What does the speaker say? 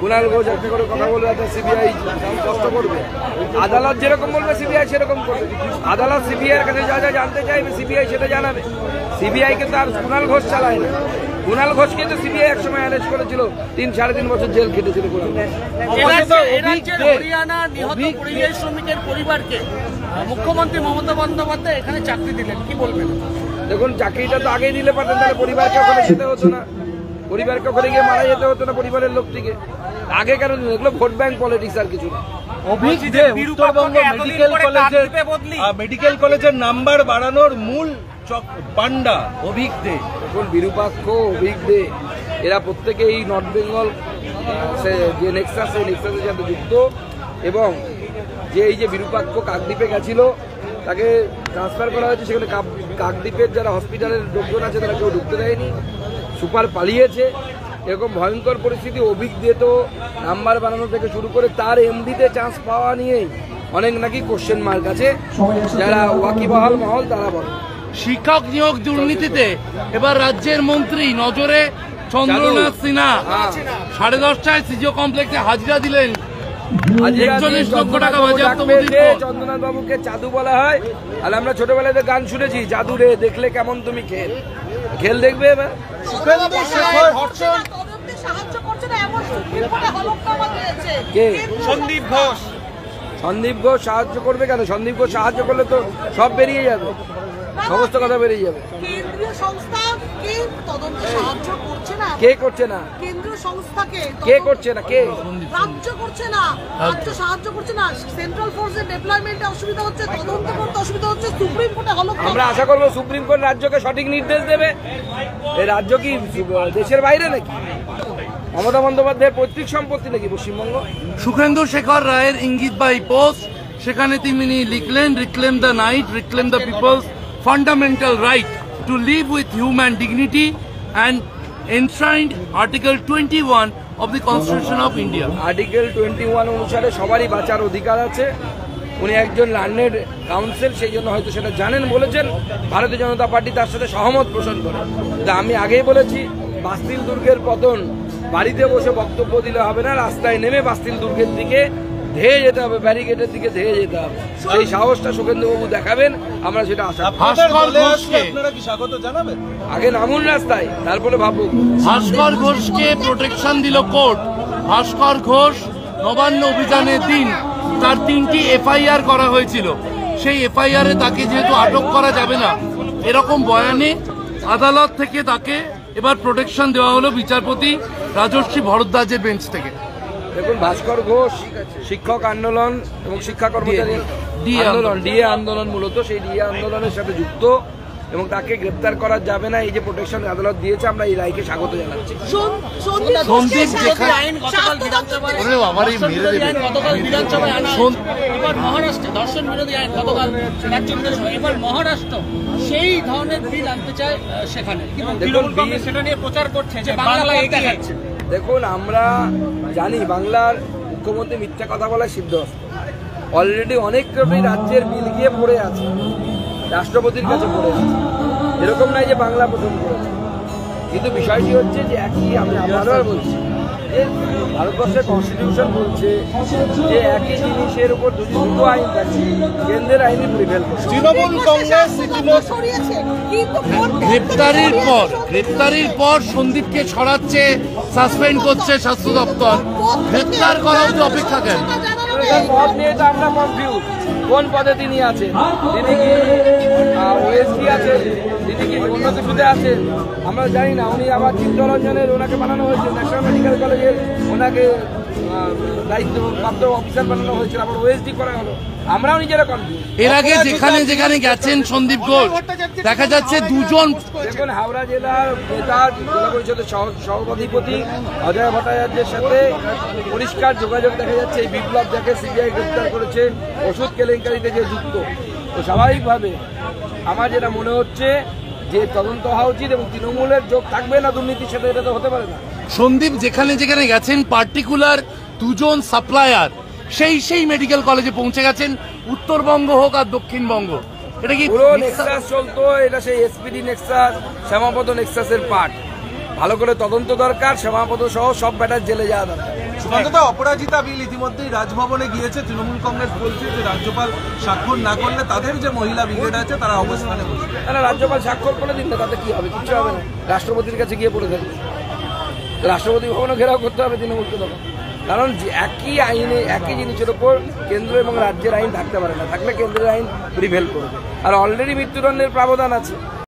কুণাল ঘোষ একটা করে কথা বলবে, সিবিআই কষ্ট করবে। আদালত যেরকম বলবে সিবিআই সেরকম করবে। আদালত সিবিআই এর কাছে যা যা জানতে চাইবে সিবিআই সেটা জানাবে। সিবিআই কিন্তু আর কুণাল ঘোষ চালায় না। কুণাল ঘোষ কিন্তু সিবিআই একসময় অ্যারেস্ট করেছিল, 3-3.5 বছর জেল খেটেছিল কুণাল ঘোষ। হরিয়ানা নিহত পরিযায়ী শ্রমিকের পরিবারকে মুখ্যমন্ত্রী মমতা বন্দ্যোপাধ্যায় এখানে চাকরি দিলেন, কি বলবেন? দেখুন, চাকরিটা তো আগেই দিলে পারতেন, তাহলে পরিবারকে ওখানে যেতে হতো না, পরিবারকে ওখানে গিয়ে মারা যেতে হতো না পরিবারের লোকটিকে। আগে কেন এগুলো ভোট ব্যাংক পলিটিক্স আর কিছু না। উত্তরবঙ্গ মেডিকেল কলেজের নাম্বার বাড়ানোর মূল পান্ডা অভিক দে। এখন বিরূপাক্ষ, অভিক দে এরা প্রত্যেকে এই নর্থ বেঙ্গল যে নেক্সাস, সেই নেক্সাসের সাথে যুক্ত। এবং যে এই যে বিরূপাক্ষ কাকদ্বীপে গেছিল, তাকে ট্রান্সফার করা হয়েছে সেখানে। কাকদ্বীপের যারা হসপিটালের লোকজন আছে তারা কেউ ঢুকতে দেয়নি, সুপার পালিয়েছে। এরকম ভয়ঙ্কর পরিস্থিতি। অভিক দিয়ে তো নাম্বার বানানো থেকে শুরু করে তার এমডিতে চান্স পাওয়া নিয়েই অনেক নাকি কোশ্চেন মার্ক আছে। যারা ওয়াকিবহাল মহল তারা বলে শিক্ষক নিয়োগ দুর্নীতিতে এবার রাজ্যের মন্ত্রী নজরে চন্দ্রনাথ সিনহা 10:30টায় সিজিও কমপ্লেক্সে হাজিরা দিলেন। 41 লক্ষ টাকা বাজেয়াপ্ত। চন্দ্রনাথ বাবুকে জাদু বলা হয়, আর আমরা ছোটবেলায় গান শুনেছি, জাদু রে দেখলে কেমন তুমি খেল। খেল দেখবে এবার। সন্দীপ ঘোষ সাহায্য করবে কেন? সন্দীপ ঘোষ সাহায্য করলে তো সব বেরিয়ে যাবে, সমস্ত কথা বেরিয়ে যাবে। কেন্দ্রীয় সংস্থা কে তদন্ত সাহায্য করছে না? কে করছে না? কেন্দ্রীয় সংস্থাকে কে করছে না? কে? রাজ্য করছে না, রাজ্য সাহায্য করছে না। সেন্ট্রাল ফোর্সের ডেপ্লয়মেন্টে অসুবিধা হচ্ছে, তদন্ত করতে অসুবিধা হচ্ছে, সুপ্রিম কোর্টে হলো। আমরা আশা করবো সুপ্রিম কোর্ট রাজ্যকে সঠিক নির্দেশ দেবে। এই রাজ্য কি দেশের বাইরে নাকি? মমতা বন্দ্যোপাধ্যায়ের পৈতৃক সম্পত্তি নাকি পশ্চিমবঙ্গ? সুখেন্দু শেখর রায়ের ইঙ্গিত বাই পোস্ট, সেখানে তিনি লিখলেন, reclaim the night, reclaim the people's fundamental right to live with human dignity and enshrined Article 21 of the Constitution of India. Article 21 অনুসারে সবারই বাঁচার অধিকার আছে। উনি একজন লার্নেড কাউন্সিল, সেই জন্য হয়তো সেটা জানেন, বলেছেন। ভারতীয় জনতা পার্টি তার সাথে সহমত পোষণ করে। তা আমি আগেই বলেছি, বাস্তিল দুর্গের পতন বাড়িতে বসে বক্তব্য দিলে হবে না, রাস্তায় নেমে বাস্তিল দুর্গের দিকে ধেয়ে যেতে হবে, ব্যারিকেডের দিকে ধেয়ে যেতে হবে। সেই সাহসটা সুখেন্দুবাবু দেখাবেন, আমরা সেটা আশা করি। আপনারা কি স্বাগত জানাবেন? আগে নামুন রাস্তায়, তারপরে ভাবুন। ভাস্কর ঘোষকে প্রোটেকশন দিল কোর্ট। ভাস্কর ঘোষ নবান্ন অভিযানের দিন তার 3টি এফআইআর করা হয়েছিল। সেই এফআইআরে তাকে যেহেতু আটক করা যাবে না, এরকম বয়ানে আদালত থেকে তাকে এবার প্রোটেকশন দেওয়া হলো বিচারপতি রাজর্ষি ভরদ্বাজের বেঞ্চ থেকে। দেখুন, ভাস্কর ঘোষ শিক্ষক আন্দোলন এবং শিক্ষা কর্মচারী আন্দোলন, ডিএ আন্দোলন, মূলত সেই ডিএ আন্দোলনের সাথে যুক্ত, এবং তাকে গ্রেপ্তার করা যাবে না, এই যে প্রোটেকশন আদালত দিয়েছে, আমরা এই রায়কে স্বাগত জানাচ্ছি। মহারাষ্ট্র ধর্ষণ বিরোধী আইন গতকাল এবার মহারাষ্ট্র সেই ধরনের বিল আনতে চায় সেখানে, সেটা নিয়ে প্রচার করছে যে বাংলা এগিয়ে যাচ্ছে। দেখুন, আমরা জানি বাংলার মুখ্যমন্ত্রী মিথ্যা কথা বলায় সিদ্ধহস্ত। অলরেডি অনেক রাজ্যের বিল গিয়ে পড়ে আছে, রাষ্ট্রপতির কাছে পড়ে আছে। এরকম নয় যে বাংলা প্রথম করেছে, কিন্তু বিষয়টি হচ্ছে যে আমি আবারও বলছি যে ভারতবর্ষের কনস্টিটিউশন বলছে যে একই জিনিসের উপর দুটো আইন থাকে, কেন্দ্রের আইনই প্রিভেল করে। তৃণমূল কংগ্রেস গ্রেপ্তারির পর সন্দীপকে ছড়াচ্ছে, সাসপেন্ড করছে স্বাস্থ্য দপ্তর। গ্রেপ্তার করা হচ্ছে, অপেক্ষা কেন? পদ নিয়ে তো আমরা কনফিউজ। কোন পদে তিনি আছেন? তিনি কি ওএসডি আছেন? তিনি কি অন্য কিছুতে আছেন? আমরা জানি না। উনি আবার চিত্তরঞ্জনের ওনাকে বানানো হয়েছে, ন্যাশনাল মেডিকেল কলেজের ওনাকে দায়িত্বপ্রাপ্ত অফিসার বানানো হয়েছিল, আবার ওএসডি করা হলো। আমরাও নিজেরা কনফিউজ। এর আগে যেখানে যেখানে গেছেন সন্দীপ ঘোষ, দেখা যাচ্ছে দুজন। দেখুন, হাওড়া জেলার নেতা, জেলা পরিষদের সভাধিপতি অজয় ভট্টাচার্যের সাথে পরিষ্কার যোগাযোগ দেখা যাচ্ছে। এই বিপ্লব যাকে সিবিআই গ্রেপ্তার করেছে ওষুধ কেলেঙ্কারিতে যে যুক্ত, তো স্বাভাবিকভাবে আমার যেটা মনে হচ্ছে যে তদন্ত হওয়া উচিত, এবং তৃণমূলের যোগ থাকবে না দুর্নীতির সাথে, এটা তো হতে পারে না। সন্দীপ যেখানে যেখানে গেছেন, পার্টিকুলার দুজন সাপ্লায়ার সেই মেডিকেল কলেজে পৌঁছে গেছেন, উত্তরবঙ্গ হোক আর দক্ষিণবঙ্গ। এটা কি পুরো নেক্সাস চলতো? এটা সেই এসপিডি নেক্সাস, শ্যামাপদ নেক্সাসের পার্ট। ভালো করে তদন্ত দরকার, শ্যামাপদ সহ সব ব্যাটার জেলে যাওয়া দরকার। অন্তত অপরাজিতা বিল ইতিমধ্যেই রাজভবনে গিয়েছে। তৃণমূল কংগ্রেস বলছে যে রাজ্যপাল স্বাক্ষর না করলে তাদের যে মহিলা ব্রিগেড আছে তারা অবস্থানে বসবে। রাজ্যপাল স্বাক্ষর করে দিন না, তাতে কি হবে? কিছু হবে না, রাষ্ট্রপতির কাছে গিয়ে পড়ে থাকবে। রাষ্ট্রপতি ভবনও ঘেরাও করতে হবে তৃণমূলকে তখন, কারণ যে একই আইনে একই জিনিসের ওপর কেন্দ্র এবং রাজ্যের আইন থাকতে পারে না, থাকলে কেন্দ্রের আইন প্রিভেল করবে। আর অলরেডি মৃত্যুদণ্ডের প্রাবধান আছে।